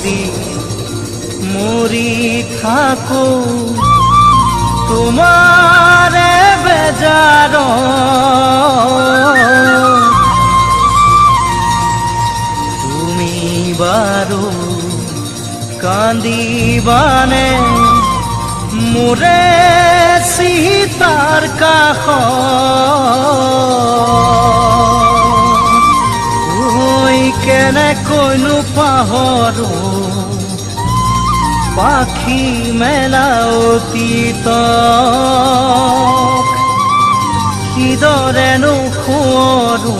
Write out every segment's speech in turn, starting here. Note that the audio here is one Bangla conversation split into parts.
যদি মরি থাকো তোমারে বেজার তুমি বারো কান্দিবানে মোরে সীতার কাষ কেনেকৈনো পাহৰো পাখি মেলা অতীতক কিদৰেনো সোঁৱৰো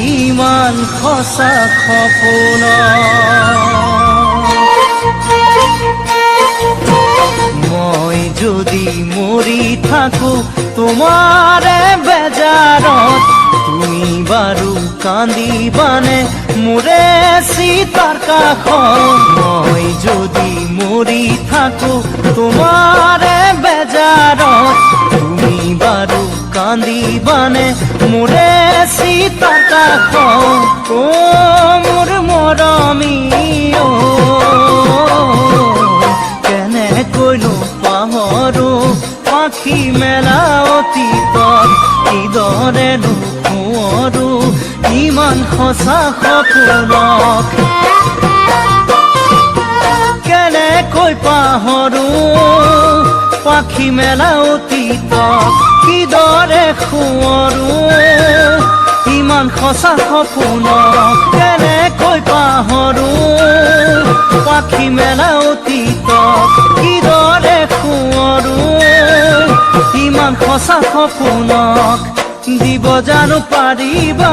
ইমান সঁচা সপোন মই যদি মৰি থাকো তোমাৰে বেজাৰত তুমি বারু কান্দিবানে মোরে সীতার কাষ মই যদি মরি থাকো তোমারে বেজাৰত তুমি বারু কান্দিবানে মোরে সীতার কাষ ও মোর মৰমী কেনেকৈনো পাহৰো পাখি মেলা অতীতত কিদৰেনো সোঁৱৰো ইমান সঁচা সপোনক কেনেকৈ পাহৰো পাখি মেলা অতীতক কিদৰে সোঁৱৰো ইমান সঁচা সপোনক কেনেকৈ পাহৰো পাখি মেলা অতীতক কিদৰে সোঁৱৰো ইমান সঁচা সপোনক দিব জানো পাৰিবা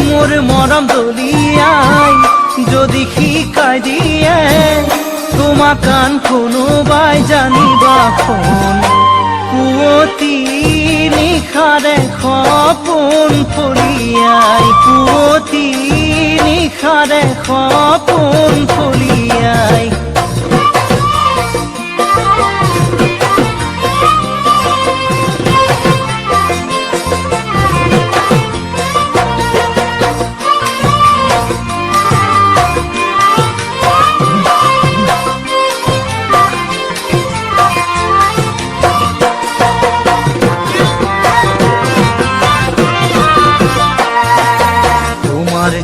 মোৰ মৰম দলিয়াই যদি শিকাই দিয়ে তোমাক কান কোনোবাই জানিবা শুন পুৱতি নিশাৰে সপোন ফলিয়াই পুৱতি নিশাৰে সপোন ফলিয়াই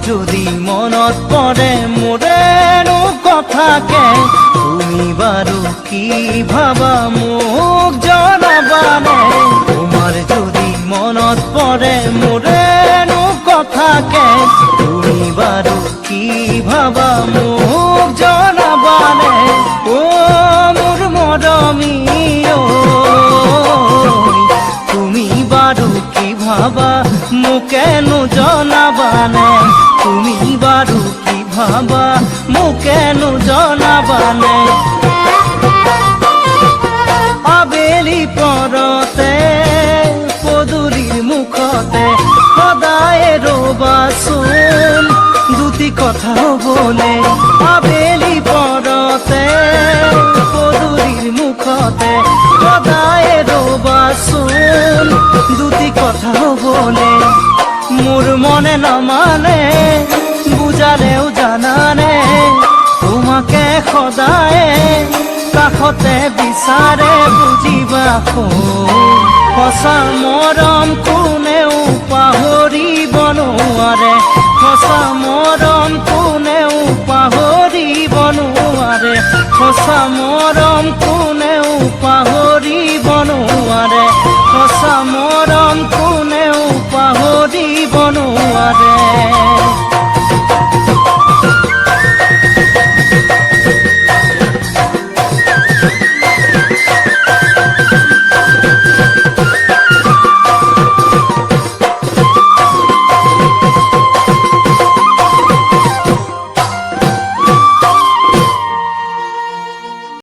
যদি মনত পড়ে মোরেনো কথাকে তুমি বারু কি ভাবা মোক জনাবানে তোমার যদি মনত পড়ে মোরেনো কথাকে তুমি বারু কি ভাবা মোক জনাবানে ও মোর মৰমী তুমি বারু কি ভাবা মোকেনো জনাবানে তুমি বারু কি ভাবা মোকেনো জনাবানে আবেলি পৰতে পদূলিৰ মুখতে সদায় ৰবাচোন দুটি কথা হ'বলে আবেলি পৰতে পদূলিৰ মুখতে সদায় ৰবাচোন দুটি কথা হ'বলে মোর মনে নমানে বুজালেও জানানে তোমাকে সদায় কাষতে বিচাৰে বুজিবা সঁচা মৰম কোনেও পাহৰিব নোৱাৰে সঁচা মৰম কোনেও পাহৰিব নোৱাৰে সঁচা মৰম কোনেও পাহৰিব নোৱাৰে সঁচা মৰম কোনেও পাহৰিব নোৱাৰে